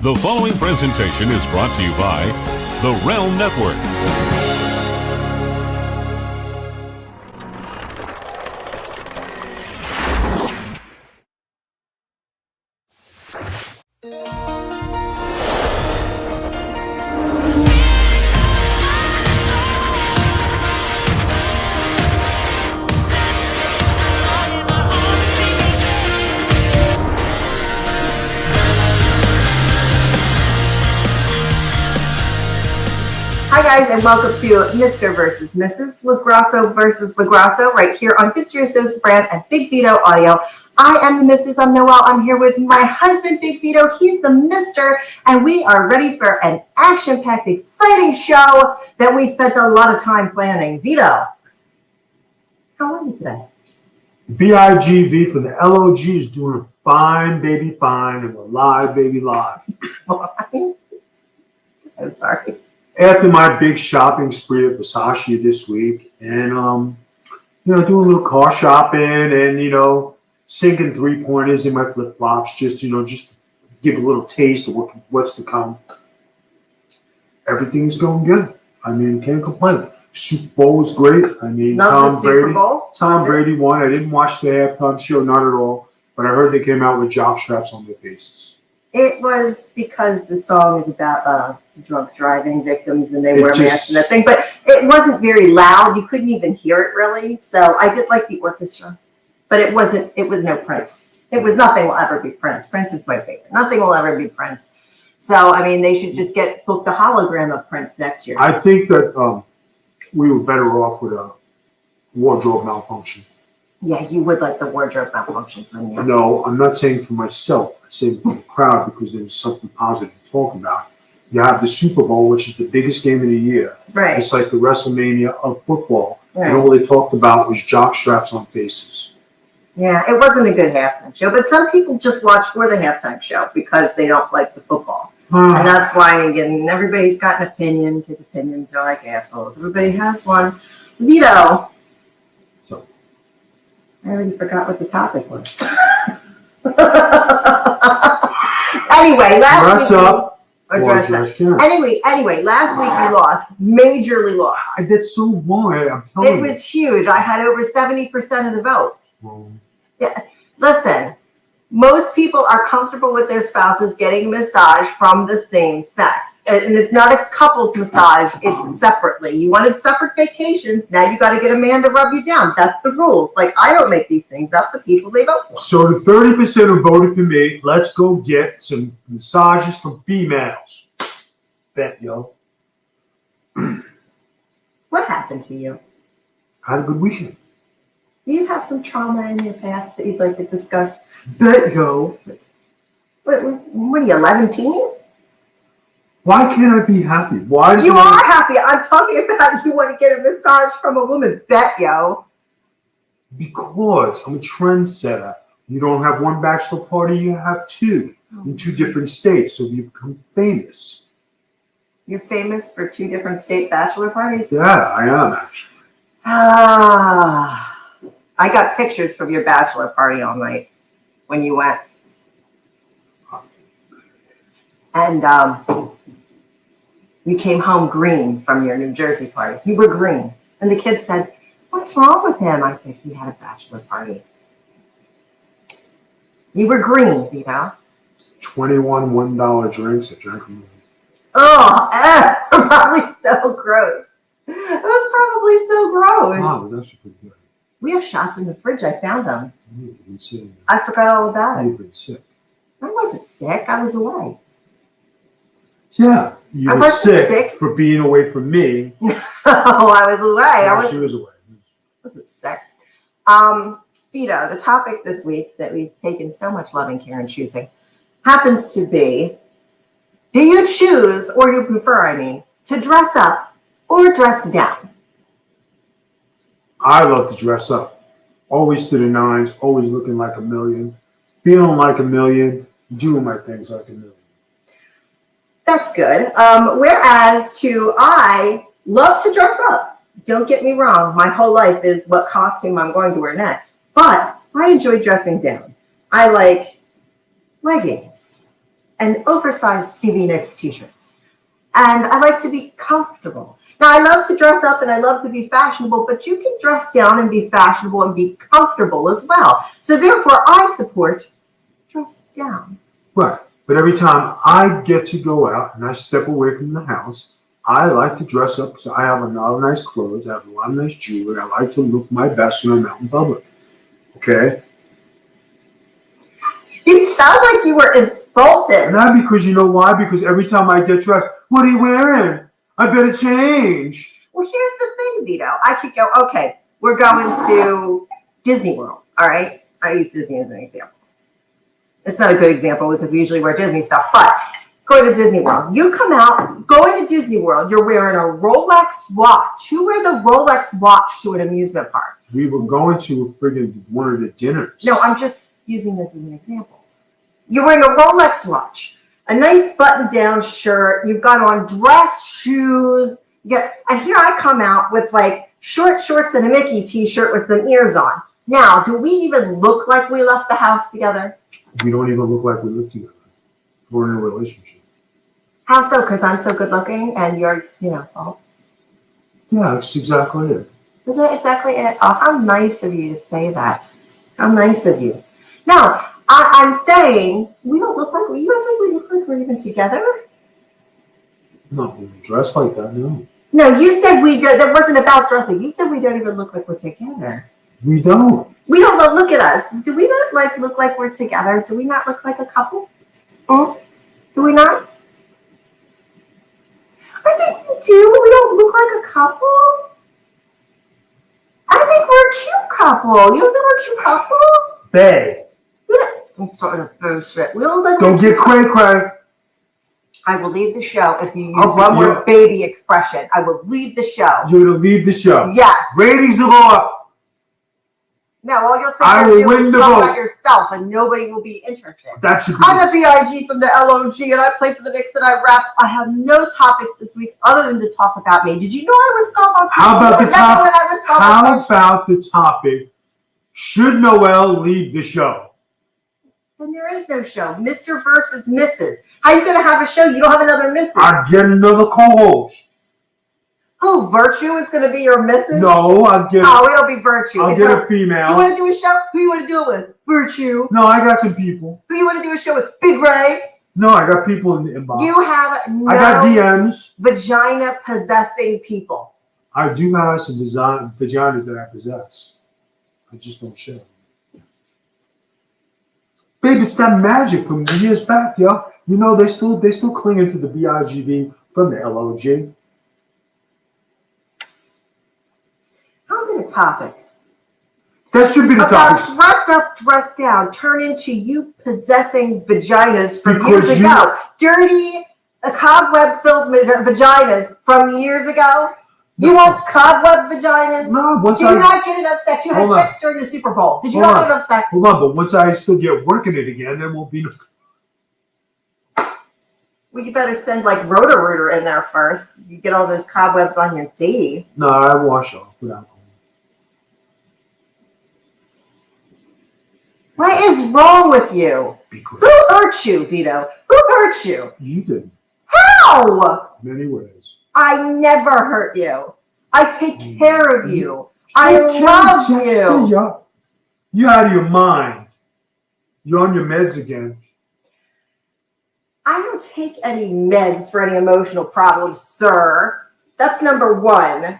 The following presentation is brought to you by the Realm Network. Hi guys, and welcome to Mr. versus Mrs. LaGrasso versus LaGrasso right here on Fitzgerald's brand and Big Vito Audio. I am the Mrs. I'm Noel. I'm here with my husband, Big Vito. He's the Mr. And we are ready for an action-packed, exciting show that we spent a lot of time planning. Vito, how are you today? BIGV for the LOG is doing fine, baby, fine, and we're live, baby, live. I'm sorry. After my big shopping spree at Versace this week, and doing a little car shopping, and sinking 3-pointers in my flip flops, just give a little taste of what's to come. Everything's going good. I mean, can't complain. Super Bowl was great. I mean, Tom Brady won. I didn't watch the halftime show, not at all, but I heard they came out with jock straps on their faces. It was because the song is about drunk driving victims and they wear masks and that thing, but it wasn't very loud. You couldn't even hear it really. So I did like the orchestra, but it was no Prince. Nothing will ever be Prince. Prince is my favorite. Nothing will ever be Prince. So, I mean, they should just book the hologram of Prince next year. I think that we were better off with a wardrobe malfunction. Yeah, you would like the wardrobe malfunctions, wouldn't you? No, I'm not saying for myself. I'm saying for the crowd because there's something positive to talk about. You have the Super Bowl, which is the biggest game of the year. Right. It's like the WrestleMania of football. Right. And all they talked about was jock straps on faces. Yeah, it wasn't a good halftime show, but some people just watch for the halftime show because they don't like the football. And that's why, again, everybody's got an opinion because opinions are like assholes. Everybody has one. Vito. I already forgot what the topic was. Anyway, last week you lost, majorly lost. I did so wrong. I'm telling you. It was huge. I had over 70% of the vote. Yeah. Listen, most people are comfortable with their spouses getting a massage from the same sex. And it's not a couple's massage, it's separately. You wanted separate vacations, now you got to get a man to rub you down. That's the rules. Like, I don't make these things up, the people they vote for. So the 30% who voted for me, let's go get some massages from females. Bet, yo. What happened to you? I had a good weekend. Do you have some trauma in your past that you'd like to discuss? Bet, yo. What are you, 11 teen? Why can't I be happy? You are happy. I'm talking about you want to get a massage from a woman. Bet, yo. Because I'm a trendsetter. You don't have one bachelor party, you have two in two different states, so you become famous. You're famous for 2 different state bachelor parties? Yeah, I am actually. I got pictures from your bachelor party all night when you went. And you came home green from your New Jersey party. You were green. And the kids said, "What's wrong with him?" I said, "He had a bachelor party." You were green, Vito. 21 $1 drinks. I drank them. Oh, probably so gross. It was probably so gross. Oh, that's pretty good. We have shots in the fridge. I found them. You've been sick. I forgot all about it. You've been sick. I wasn't sick. I was away. Yeah, you were sick for being away from me. No, I was away. She was away. I wasn't sick. Vito, the topic this week that we've taken so much loving care in choosing happens to be, do you choose, or you prefer, to dress up or dress down? I love to dress up. Always to the nines, always looking like a million, feeling like a million, doing my things like a million. That's good. Whereas I love to dress up. Don't get me wrong. My whole life is what costume I'm going to wear next. But I enjoy dressing down. I like leggings and oversized Stevie Nicks t-shirts. And I like to be comfortable. Now, I love to dress up and I love to be fashionable, but you can dress down and be fashionable and be comfortable as well. So therefore, I support dress down. Right. But every time I get to go out and I step away from the house, I like to dress up. So I have a lot of nice clothes. I have a lot of nice jewelry. I like to look my best when I'm out in public. Okay? You sound like you were insulted. Not because, you know why? Because every time I get dressed, what are you wearing? I better change. Well, here's the thing, Vito. I could go, okay, we're going to Disney World, all right? I use Disney as an example. It's not a good example because we usually wear Disney stuff, but go to Disney World. You come out, going to Disney World, you're wearing a Rolex watch. Who wear the Rolex watch to an amusement park? We were going to friggin' one of the dinners. No, I'm just using this as an example. You're wearing a Rolex watch, a nice button-down shirt. You've got on dress shoes. And here I come out with like short shorts and a Mickey t-shirt with some ears on. Now, do we even look like we left the house together? We don't even look like we live together. We're in a relationship. How so? Because I'm so good looking and you're, oh. Yeah, that's exactly it. Is that exactly it? Oh, how nice of you to say that. How nice of you. Now, I'm saying you don't think we look like we're even together? No, we don't dress like that, no. No, you said that wasn't about dressing. You said we don't even look like we're together. We don't. We don't look at us. Do we not look like we're together? Do we not look like a couple? Do we not? I think we do. We don't look like a couple. I think we're a cute couple. You don't think we're a cute couple? Babe. I'm starting to bullshit. We don't look. Don't get cray-cray. I will leave the show if you use one more baby expression. I will leave the show. You're going to leave the show. Yes. Ratings are up. No, all you'll say I will win is the talk vote. about yourself, and nobody will be interested. That should be. I'm a BIG from the LOG, and I play for the Knicks, and I rap. I have no topics this week other than to talk about me. Did you know I was scoff on? How about the topic? How about the topic? Should Noel leave the show? Then there is no show. Mr. versus Mrs. How are you going to have a show? You don't have another Mrs. I'll get another co-host. Who? Virtue is going to be your Mrs.? No, I'll get. Oh, it'll be Virtue. I'll get a female. You want to do a show? Who you want to do it with? Virtue. No, I got some people. Who you want to do a show with? Big Ray. No, I got people in the inbox. You have no I got DMs. vagina possessing people. I do have some vaginas that I possess. I just don't share. Babe, it's that magic from years back, yo. You know, they still clinging to the BIGV from the LOG. How good a topic. That should be the topic. About dress up, dress down, turn into you possessing vaginas from Because years ago. Dirty, cobweb-filled vaginas from years ago. You want cobweb vaginas? No, Did you not get enough sex? You had sex during the Super Bowl. Did you not get enough sex? Hold on, but once I still get working it again, there won't be no... Well, you better send like Roto-Rooter in there first. You get all those cobwebs on your D. No, I wash off with alcohol. What is wrong with you? Because Who hurt you, Vito? Who hurt you? you did. How? Many ways. I never hurt you. I take care of you. I love you. You're out of your mind. You're on your meds again. I don't take any meds for any emotional problems, sir. That's number one.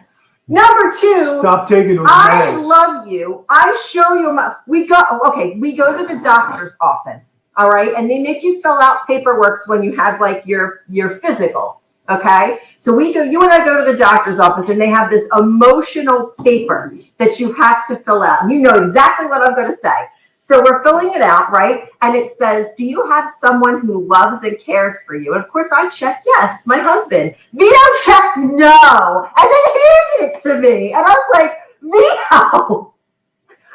Number two, Stop taking those I meds. love you. I show you we go to the doctor's office, all right? And they make you fill out paperwork when you have like your physical, okay? So you and I go to the doctor's office and they have this emotional paper that you have to fill out. And you know exactly what I'm going to say. So we're filling it out, right? And it says, do you have someone who loves and cares for you? And of course I check yes, my husband. Vito checked no. And then handed it to me. And I was like, Vito.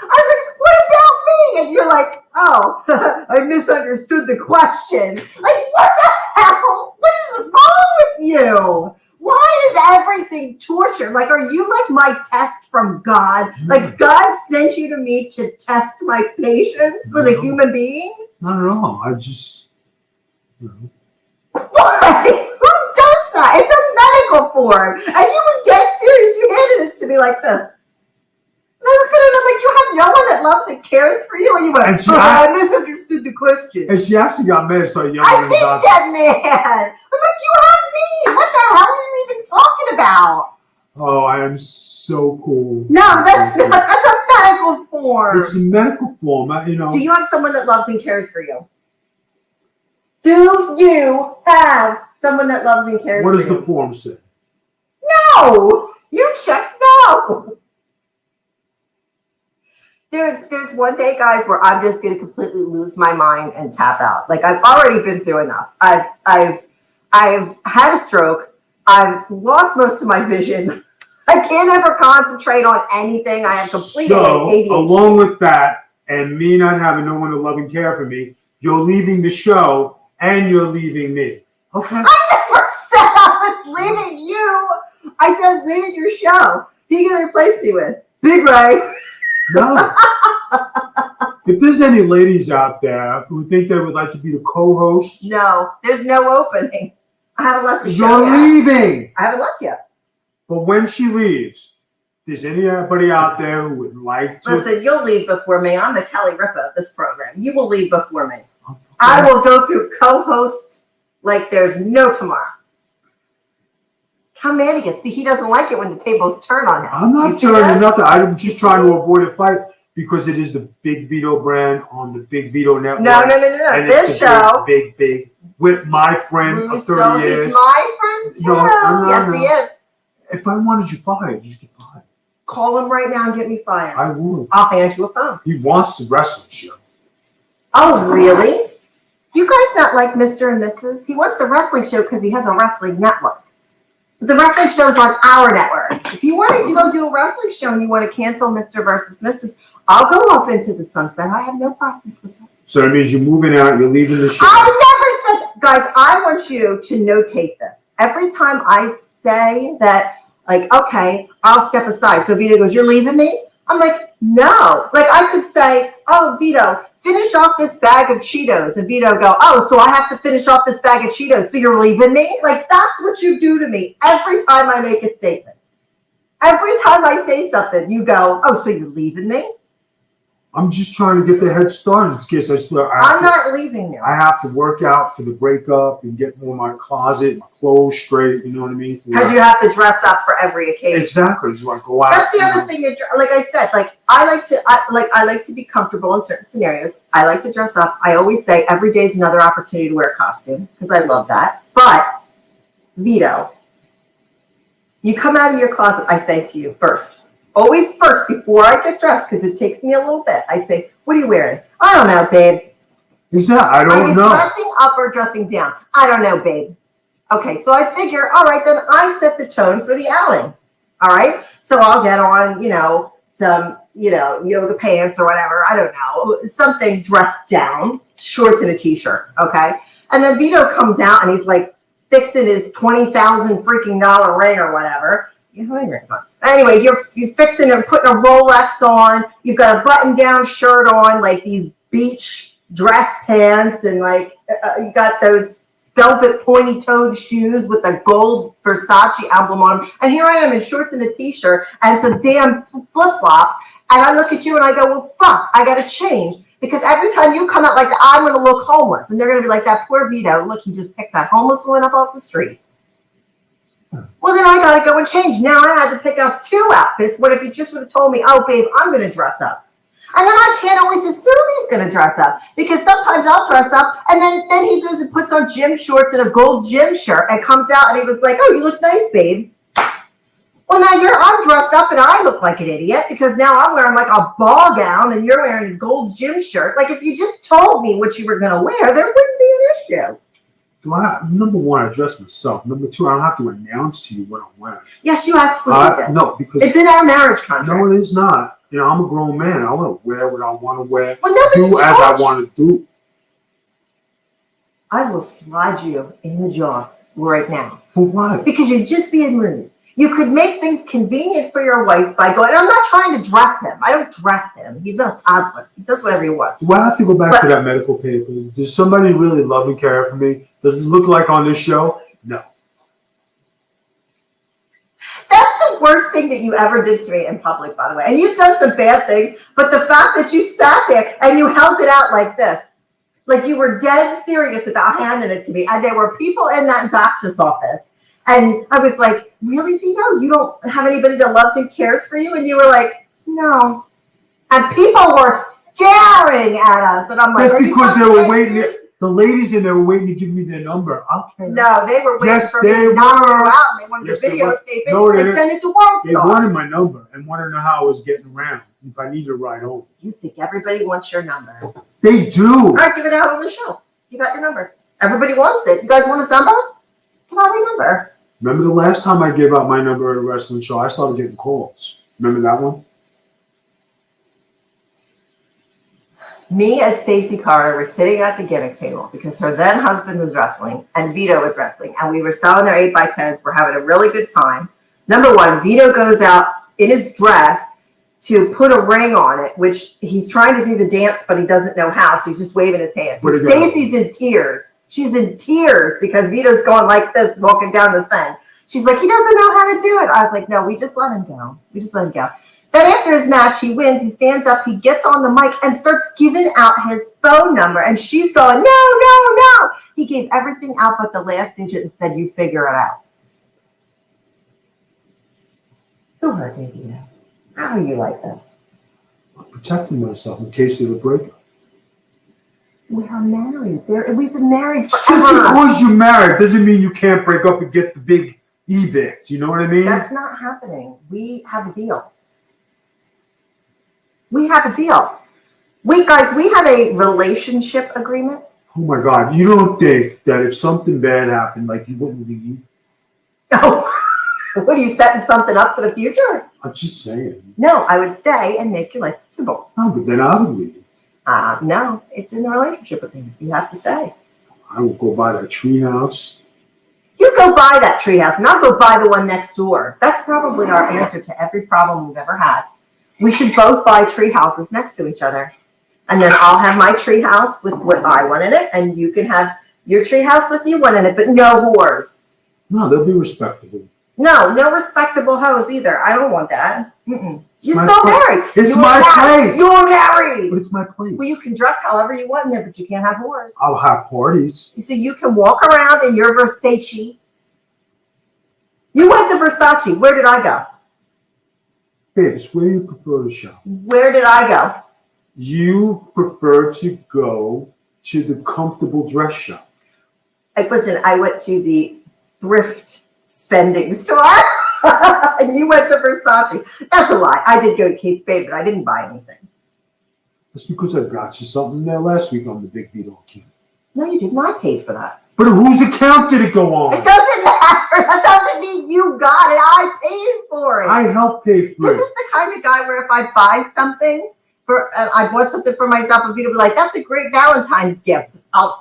I was like, what about me? And you're like, oh, I misunderstood the question. Like, what the hell? What is wrong with you? Why is everything torture? Like, are you like my test from God? Like, God sent you to me to test my patience with a human being? Not at all. What? Who does that? It's a medical form. And you were dead serious. You handed it to me like this. And I look at it and I'm like, you have no one that loves and cares for you? And you went, I misunderstood the question. And she actually got mad and started yelling. I did get mad. I'm like, you have me. What the hell are you even talking about? Oh, I am so cool. No, that's not. That's a medical form. It's a medical form, you know. Do you have someone that loves and cares for you? Do you have someone that loves and cares for you? What does the form say? No. You check no. There's one day, guys, where I'm just going to completely lose my mind and tap out. Like, I've already been through enough. I've had a stroke. I've lost most of my vision. I can't ever concentrate on anything. I have complete ADHD. So, along with that, and me not having no one to love and care for me, you're leaving the show and you're leaving me. Okay? I never said I was leaving you. I said I was leaving your show. Who are you going to replace me with? Big Ray. No. If there's any ladies out there who think they would like to be the co-host, no, there's no opening. I haven't left the show you're yet. leaving. I haven't left yet. But when she leaves, is anybody out there who would like to? Listen, you'll leave before me. I'm the Kelly Ripa of this program. You will leave before me. Okay. I will go through co-hosts like there's no tomorrow. How mad he gets. See, he doesn't like it when the tables turn on him. I'm not turning nothing. I'm just trying to avoid a fight because it is the Big Vito brand on the Big Vito network. No. And this show. Big. With my friend of 30 so years. He's my friend too. No. Yes, he is. If I wanted you fired, you get fired. Call him right now and get me fired. I would. I'll hand you a phone. He wants the wrestling show. Oh, really? You guys not like Mr. and Mrs.? He wants the wrestling show because he has a wrestling network. The wrestling show is on our network. If you wanted to go do a wrestling show and you want to cancel Mr. versus Mrs., I'll go off into the sunset. I have no problems with that. So that means you're moving out, you're leaving the show. I never said, guys, I want you to notate this. Every time I say that, like, okay, I'll step aside. So Vito goes, you're leaving me? I'm like, no. Like, I could say, oh, Vito, finish off this bag of Cheetos. And Vito go, oh, so I have to finish off this bag of Cheetos, so you're leaving me? Like, that's what you do to me every time I make a statement. Every time I say something, you go, oh, so you're leaving me? I'm just trying to get the head started in case I'm not leaving you. I have to work out for the breakup and get more my closet, my clothes straight, you know what I mean? Because you have to dress up for every occasion. Exactly. So I go out. That's the other thing. Like I said, like I like to be comfortable in certain scenarios. I like to dress up. I always say every day is another opportunity to wear a costume because I love that. But Vito, you come out of your closet. I say to you first. Always first, before I get dressed, because it takes me a little bit. I say, what are you wearing? I don't know, babe. I don't know. Are you dressing up or dressing down? I don't know, babe. Okay, so I figure, all right, then I set the tone for the outing. All right? So I'll get on, some, yoga pants or whatever. I don't know. Something dressed down, shorts and a t-shirt. Okay? And then Vito comes out and he's like fixing his $20,000 freaking dollar ring or whatever. Anyway, you're fixing and putting a Rolex on. You've got a button-down shirt on, like these beach dress pants, and like you got those velvet pointy-toed shoes with a gold Versace emblem on them. And here I am in shorts and a t-shirt and some damn flip-flops. And I look at you and I go, well, fuck, I got to change. Because every time you come out like that, I'm going to look homeless. And they're going to be like, that poor Vito, look, he just picked that homeless woman up off the street. Well, then I got to go and change. Now I had to pick up 2 outfits. What if he just would have told me, oh, babe, I'm going to dress up? And then I can't always assume he's going to dress up. Because sometimes I'll dress up, and then he goes and puts on gym shorts and a gold gym shirt and comes out, and he was like, oh, you look nice, babe. Well, now I'm dressed up, and I look like an idiot because now I'm wearing like a ball gown, and you're wearing a gold gym shirt. Like, if you just told me what you were going to wear, there wouldn't be an issue. Number one, I dress myself. Number two, I don't have to announce to you what I'm wearing. Yes, you absolutely do. No, because it's in our marriage contract. No, it is not. I'm a grown man. I want to wear what I want to wear. Well, do as I want to do. I will slide you in the jaw right now. For what? Because you're just being rude. You could make things convenient for your wife by going, I'm not trying to dress him. I don't dress him. He's not a toddler. He does whatever he wants. Do I have to go back to that medical paper? Does somebody really love and care for me Does it look like on this show? No. That's the worst thing that you ever did to me in public, by the way. And you've done some bad things, but the fact that you sat there and you held it out like this, like you were dead serious about handing it to me, and there were people in that doctor's office, and I was like, really, Vito? You don't have anybody that loves and cares for you? And you were like, no. And people were staring at us, and I'm like, that's because they were waiting. The ladies in there were waiting to give me their number. Okay. No, they were waiting for me to knock her out, and they wanted to videotape it and send it to World They Star. wanted my number and wanted to know how I was getting around, if I needed a ride home. You think everybody wants your number? They do. All right, give it out on the show. You got your number. Everybody wants it. You guys want his number? Come on, remember. Remember the last time I gave out my number at a wrestling show? I started getting calls. Remember that one? Me and Stacy Carter were sitting at the gimmick table because her then husband was wrestling and Vito was wrestling, and we were selling their 8x10s. We're having a really good time. Number one, Vito goes out in his dress to put a ring on it, which he's trying to do the dance, but he doesn't know how, so he's just waving his hands. So Stacy's in tears. She's in tears because Vito's going like this, walking down the thing. She's like, he doesn't know how to do it. I was like, no, we just let him go. We just let him go. Then after his match, he wins. He stands up. He gets on the mic and starts giving out his phone number. And she's going, no, no, no. He gave everything out but the last digit and said, you figure it out. Who hurt me, Vito? How are you like this? I'm protecting myself in case of a breakup. We are married. We've been married Just forever. because you're married doesn't mean you can't break up and get the big evict. You know what I mean? That's not happening. We have a deal. We have a deal. We have a relationship agreement. Oh my God. You don't think that if something bad happened, like you wouldn't leave? Oh, what are you setting something up for the future? I'm just saying. No, I would stay and make your life simple. No, but then I would leave. No, it's in the relationship agreement. You have to stay. I will go buy that tree house. You go buy that treehouse, and I'll go buy the one next door. That's probably our answer to every problem we've ever had. We should both buy tree houses next to each other. And then I'll have my tree house with what I want in it, and you can have your tree house with you want in it, but no whores. No, they'll be respectable. No respectable hoes either. I don't want that. Mm-mm. You're My still place. married. It's my place. You're married. But it's my place. Well, you can dress however you want in there, but you can't have whores. I'll have parties. So you can walk around in your Versace. You went to Versace. Where did I go? Babes, where do you prefer to shop? Where did I go? You prefer to go to the comfortable dress shop. Listen, I went to the thrift spending store, and you went to Versace. That's a lie. I did go to Kate Spade, but I didn't buy anything. That's because I got you something there last week on the Big Vito account. No, you didn't. I paid for that. But whose account did it go on? It doesn't matter. That doesn't mean you got it. I paid for it. I helped pay for This it. is the kind of guy where if I buy something I bought something for myself, and Vito be like, "That's a great Valentine's gift. I'll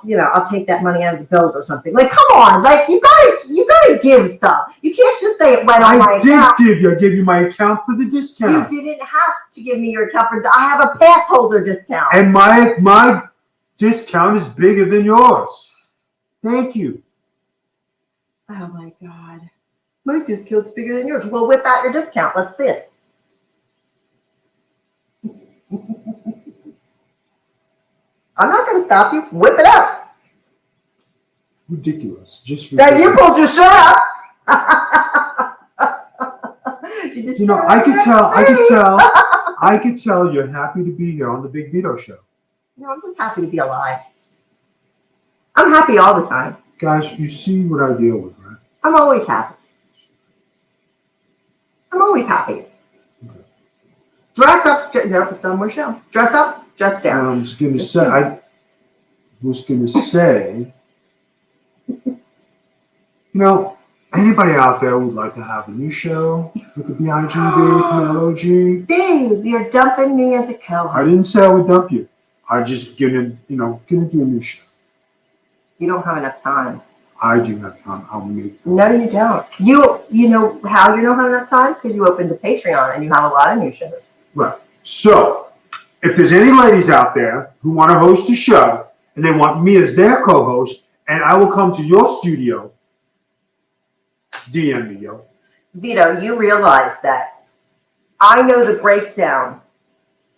take that money out of the bills or something." Like, come on, like you gotta give some. You can't just say it went on my account. I gave you my account for the discount. You didn't have to give me your account I have a pass holder discount. And my discount is bigger than yours. Thank you. Oh my God. My discount's bigger than yours. Well, whip out your discount. Let's see it. I'm not going to stop you. Whip it out. Ridiculous. Just Now ridiculous. you pulled your shirt up. I could tell you're happy to be here on the Big Vito show. No, I'm just happy to be alive. I'm happy all the time. Guys, you see what I deal with, right? I'm always happy. I'm always happy. Dress up. No, it's no more show. Dress up, dress down. I was going to say, anybody out there would like to have a new show with the BIGB, Dave, you're dumping me as a co-host. I didn't say I would dump you. I'm just gonna do a new show. You don't have enough time. I do have time. I'll make. No, you don't. You know how you don't have enough time? Because you opened a Patreon and you have a lot of new shows. Right. So, if there's any ladies out there who want to host a show and they want me as their co-host, and I will come to your studio. DM me, yo. Vito, you realize that I know the breakdown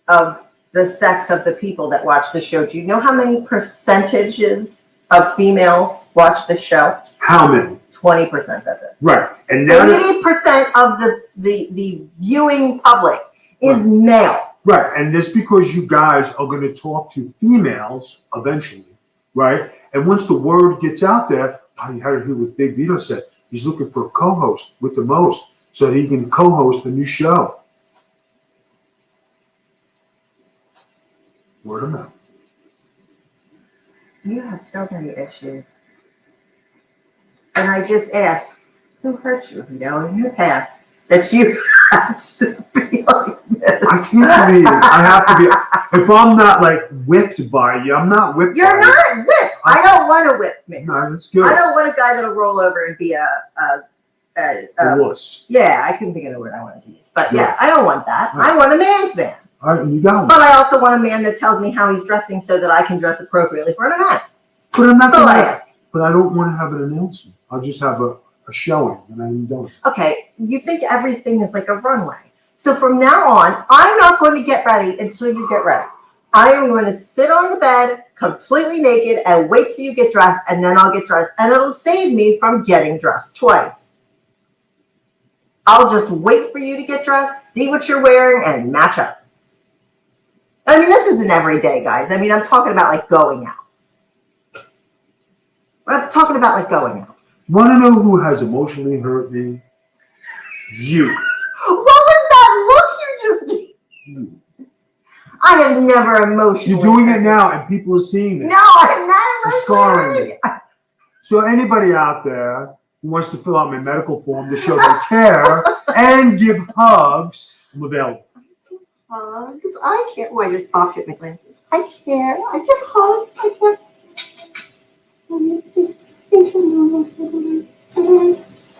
of the sex of the people that watch the show. Do you know how many percentages of females watch the show? How many? 20%, that's it. Right. And now 80% of the viewing public is male. Right. And just because you guys are going to talk to females eventually, right? And once the word gets out there, you had to hear what Big Vito said. He's looking for a co-host with the most so that he can co-host a new show. Word of mouth. You have so many issues. And I just asked, who hurt you, in your past, that you have to be like this? I can't believe it. I have to be. If I'm not like whipped by you, I'm not whipped. You're not whipped. I don't want to whip me. No, that's good. I don't want a guy that'll roll over and be a wuss. Yeah, I couldn't think of the word I wanted to use. But yeah, I don't want that. Right. I want a man's man. All right, you got it. But I also want a man that tells me how he's dressing so that I can dress appropriately for an event. But I'm not That's all I gonna. ask. But I don't want to have an announcement. I'll just have a showing, and I'm done. Okay, you think everything is like a runway. So from now on, I'm not going to get ready until you get ready. I am going to sit on the bed completely naked and wait till you get dressed, and then I'll get dressed. And it'll save me from getting dressed twice. I'll just wait for you to get dressed, see what you're wearing, and match up. I mean, this isn't every day, guys. I mean, I'm talking about like going out. I'm talking about like going out. Want to know who has emotionally hurt me? You. What was that look you just gave? You. I have never emotionally. You're doing it now, and people are seeing it. No, I'm not It's scarring me. So anybody out there who wants to fill out my medical form to show they care and give hugs, I'm available. Hugs? I can't. Oh, I just popped at my glasses. I care. I give hugs. I care.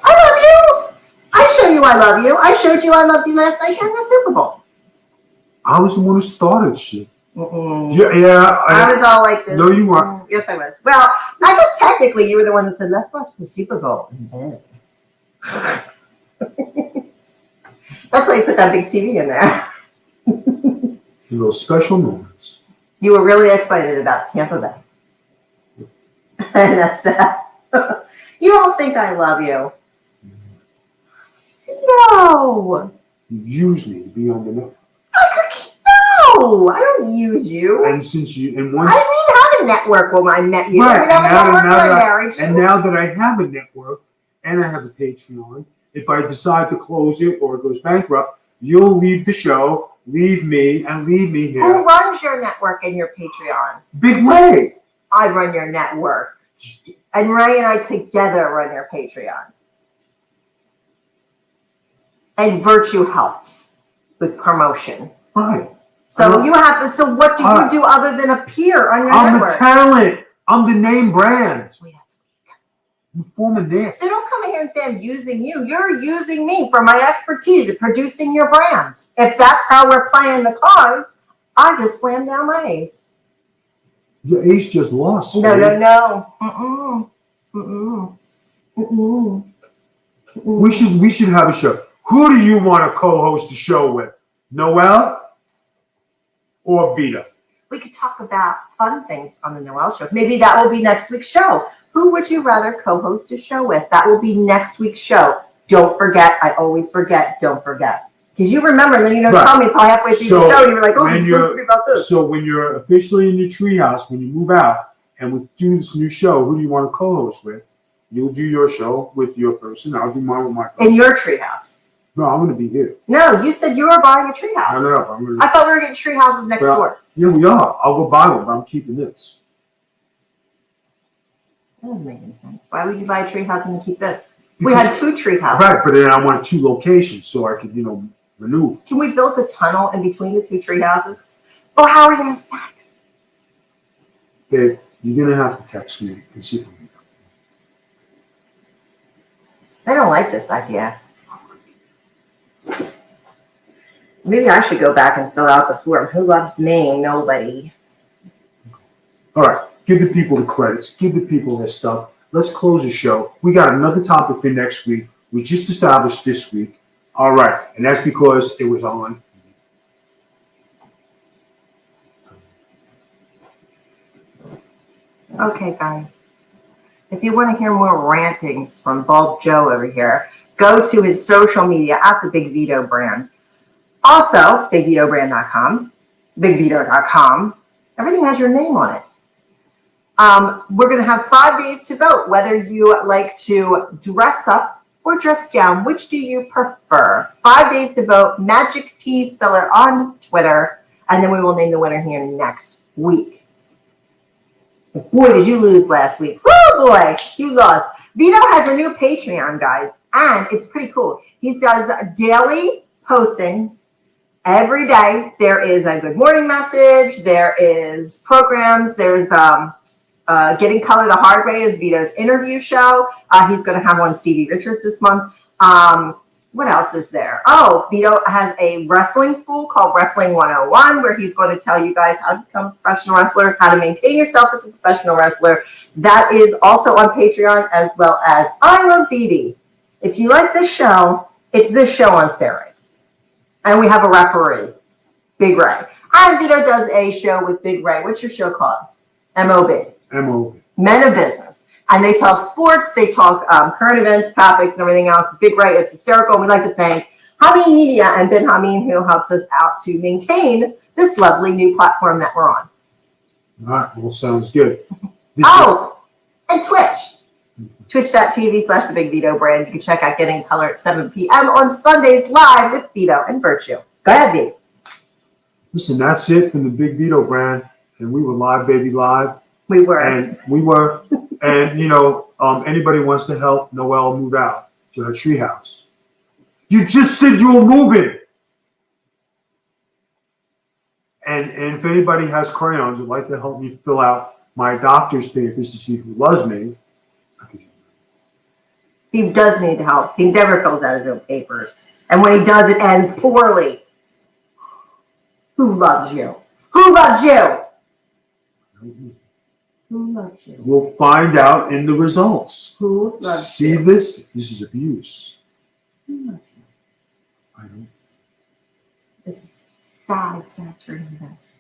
I love you. I show you I love you. I showed you I loved you last night during the Super Bowl. I was the one who started shit. Mm-mm. Yeah. I was all like this. No, you weren't. Yes, I was. Well, I guess technically you were the one that said, let's watch the Super Bowl in bed. That's why you put that big TV in there. Those special moments. You were really excited about Tampa Bay. And that's that. You don't think I love you. No. You used me to be on the net. No, I don't use you. And since you, and once. I didn't have a network when I met you. Right, I didn't have a network when I married you. and now that I have a network and I have a Patreon, if I decide to close it or it goes bankrupt, you'll leave the show, leave me, and leave me here. Who runs your network and your Patreon? Big Ray. I run your network. And Ray and I together run your Patreon. And Virtue helps with promotion. Right. So you have to. So what do you do other than appear on your network? I'm the talent. I'm the name brand. Wait, that's I'm forming this. So don't come in here and say I'm using you. You're using me for my expertise at producing your brands. If that's how we're playing the cards, I just slammed down my ace. Your ace just lost. No, no, no. Mm-mm. Mm-mm. Mm-mm. Mm-mm. We should have a show. Who do you want to co-host the show with? Noel or Vito? We could talk about fun things on the Noel show. Maybe that will be next week's show. Who would you rather co-host a show with? That will be next week's show. Don't forget. I always forget. Don't forget. Because you remember, and then you don't tell me until halfway through the show. And you're like, oh, it's supposed to be about this. So when you're officially in your treehouse, when you move out, and we do this new show, who do you want to co-host with? You'll do your show with your person. I'll do mine with my person. In your treehouse. No, I'm going to be here. No, you said you were buying a treehouse. I know. I'm going to. I thought we were getting tree houses next door. Yeah, we are. I'll go buy one, but I'm keeping this. That doesn't make any sense. Why would you buy a tree house and keep this? We had 2 tree houses. Right, but then I want 2 locations so I could, maneuver. Can we build a tunnel in between the 2 tree houses? Or how are we going to sex? Babe, you're going to have to text me and see if I can. I don't like this idea. Maybe I should go back and fill out the form. Who loves me? Nobody. All right. Give the people the credits. Give the people their stuff. Let's close the show. We got another topic for next week. We just established this week. All right. And that's because it was on. Okay, guys. If you want to hear more rantings from Bald Joe over here, go to his social media at the Big Vito brand. Also, BigVitoBrand.com, BigVito.com. Everything has your name on it. We're going to have 5 days to vote whether you like to dress up or dress down. Which do you prefer? 5 days to vote. Magic T Speller on Twitter. And then we will name the winner here next week. Boy, did you lose last week. Oh boy, you lost. Vito has a new Patreon, guys, and it's pretty cool. He does daily postings every day. There is a good morning message. There is programs. There's Getting Color the Hard Way is Vito's interview show. He's going to have one Stevie Richards this month. What else is there? Oh, Vito has a wrestling school called Wrestling 101, where he's going to tell you guys how to become a professional wrestler, how to maintain yourself as a professional wrestler. That is also on Patreon, as well as I Love Vivi. If you like this show, it's this show on steroids. And we have a referee, Big Ray. And Vito does a show with Big Ray. What's your show called? MOB. MOB. Men of Business. And they talk sports, they talk current events, topics, and everything else. Big Ray is hysterical. And we'd like to thank Hameen Media and Ben Hameen, who helps us out to maintain this lovely new platform that we're on. All right. Well, sounds good. And Twitch. Twitch.tv/The Big Vito brand. You can check out Getting Color at 7 p.m. on Sundays live with Vito and Virtue. Go ahead, V. Listen, that's it from the Big Vito brand. And we were live, baby, live. We were. And we were. And, you know, anybody wants to help Noel move out to her treehouse. You just said you were moving. And if anybody has crayons would like to help me fill out my doctor's papers to see who loves me. He does need help. He never fills out his own papers. And when he does, it ends poorly. Who loves you? Who loves you? Who loves you? We'll find out in the results. Who loves See you? this? This is abuse. Who loves you? I don't. This is sad, saturating events.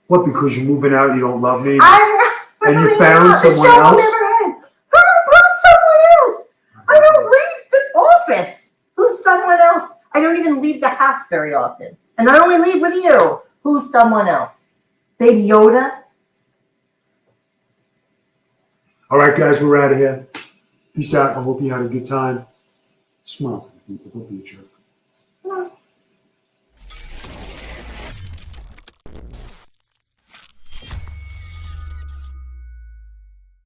What, because you're moving out, you don't love me? I'm not. And you found The someone show will else? never end. Who loves someone else? I don't leave the office. Who's someone else? I don't even leave the house very often. And I only leave with you. Who's someone else? Baby Yoda? All right, guys, we're out of here. Peace out. I hope you had a good time. Smile. Don't be a jerk.